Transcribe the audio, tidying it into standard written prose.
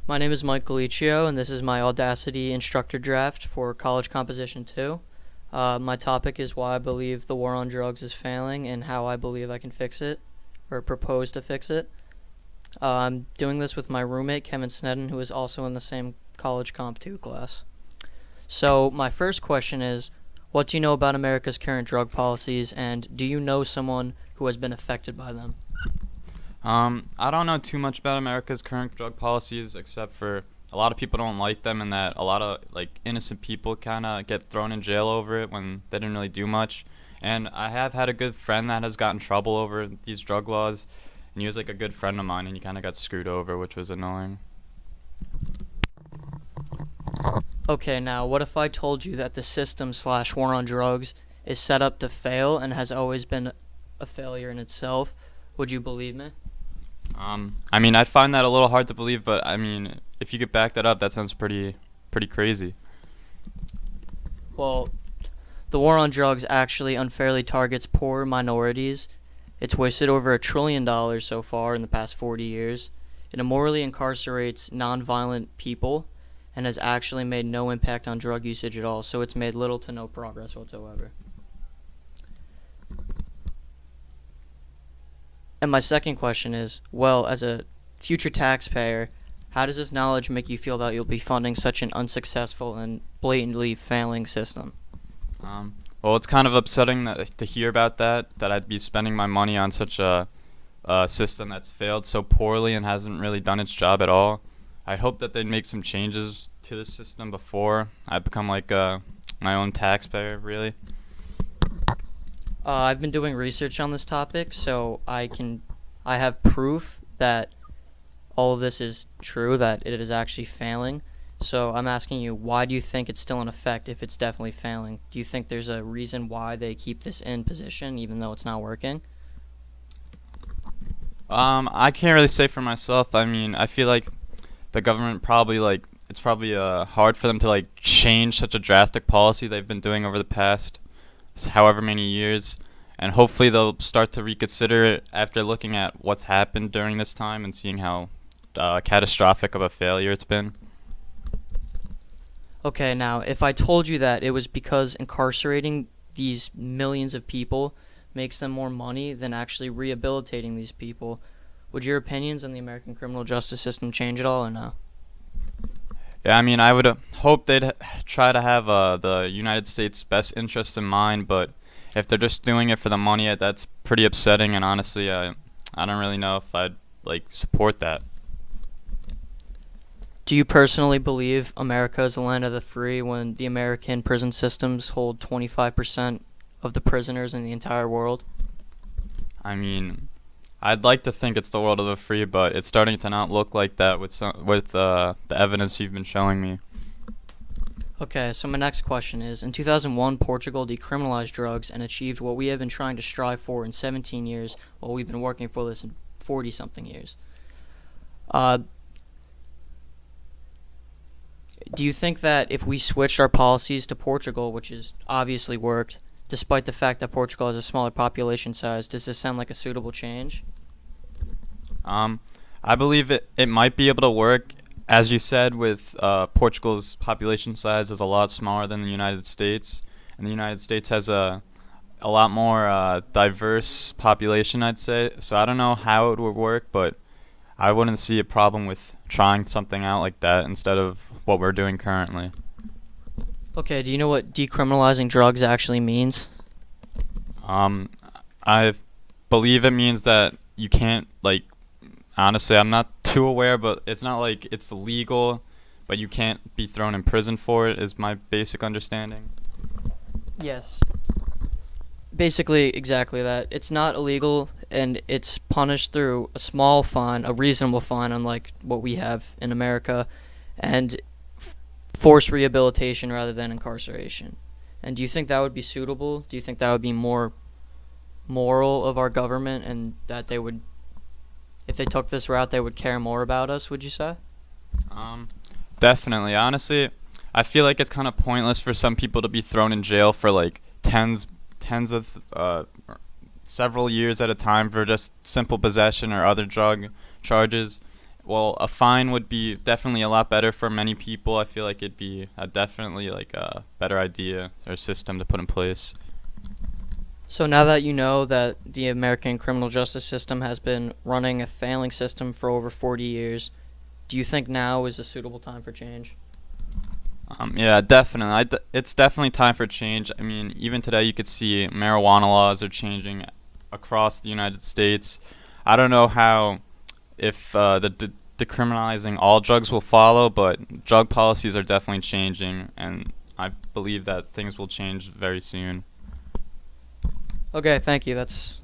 My name is Mike Galicchio, and this is my Audacity Instructor draft for College Composition 2. My topic is why I believe the war on drugs is failing and how I believe I can fix it, or propose to fix it. I'm doing this with my roommate, Kevin Sneddon, who is also in the same College Comp 2 class. So my first question is, what do you know about America's current drug policies, and do you know someone who has been affected by them? I don't know too much about America's current drug policies, except for a lot of people don't like them, and that a lot of innocent people kind of get thrown in jail over it when they didn't really do much. And I have had a good friend that has gotten in trouble over these drug laws, and he was a good friend of mine, and he kind of got screwed over, which was annoying. Okay, now what if I told you that the system/war on drugs is set up to fail and has always been a failure in itself? Would you believe me? I'd find that a little hard to believe, but if you could back that up, that sounds pretty crazy. Well, the war on drugs actually unfairly targets poor minorities. It's wasted over $1 trillion so far in the past 40 years. It immorally incarcerates nonviolent people and has actually made no impact on drug usage at all, so it's made little to no progress whatsoever. And my second question is, well, as a future taxpayer, how does this knowledge make you feel that you'll be funding such an unsuccessful and blatantly failing system? Well, it's kind of upsetting to hear about that I'd be spending my money on such a system that's failed so poorly and hasn't really done its job at all. I hope that they'd make some changes to the system before I become my own taxpayer, really. I've been doing research on this topic, so I have proof that all of this is true, that it is actually failing. So I'm asking you, why do you think it's still in effect if it's definitely failing? Do you think there's a reason why they keep this in position even though it's not working? I can't really say for myself. I feel like the government probably it's probably hard for them to change such a drastic policy they've been doing over the past however many years, and hopefully they'll start to reconsider it after looking at what's happened during this time and seeing how catastrophic of a failure it's been. Okay, now, if I told you that it was because incarcerating these millions of people makes them more money than actually rehabilitating these people, would your opinions on the American criminal justice system change at all, or no? Yeah, I would hope they'd try to have the United States' best interests in mind, but if they're just doing it for the money, that's pretty upsetting, and honestly, I don't really know if I'd support that. Do you personally believe America is the land of the free when the American prison systems hold 25% of the prisoners in the entire world? I'd like to think it's the world of the free, but it's starting to not look like that with the evidence you've been showing me. Okay, so my next question is, in 2001, Portugal decriminalized drugs and achieved what we have been trying to strive for in 17 years, while we've been working for this in 40-something years. Do you think that if we switched our policies to Portugal, which has obviously worked, despite the fact that Portugal has a smaller population size, does this sound like a suitable change? I believe it might be able to work. As you said, with Portugal's population size is a lot smaller than the United States, and the United States has a lot more diverse population, I'd say. So I don't know how it would work, but I wouldn't see a problem with trying something out like that instead of what we're doing currently. Okay, do you know what decriminalizing drugs actually means? I believe it means that you can't, honestly, I'm not too aware, but it's not like it's illegal, but you can't be thrown in prison for it, is my basic understanding. Yes. Basically, exactly that. It's not illegal, and it's punished through a small fine, a reasonable fine, unlike what we have in America, and forced rehabilitation rather than incarceration. And do you think that would be suitable? Do you think that would be more moral of our government, and that they would, if they took this route, they would care more about us, would you say? Definitely. Honestly, I feel like it's kind of pointless for some people to be thrown in jail for tens of several years at a time for just simple possession or other drug charges, well, a fine would be definitely a lot better for many people. I feel like it'd be definitely like a better idea or system to put in place. So now that you know that the American criminal justice system has been running a failing system for over 40 years, do you think now is a suitable time for change? Yeah, definitely. It's definitely time for change. I mean, even today you could see marijuana laws are changing across the United States. I don't know how if decriminalizing all drugs will follow, but drug policies are definitely changing, and I believe that things will change very soon. Okay, thank you. That's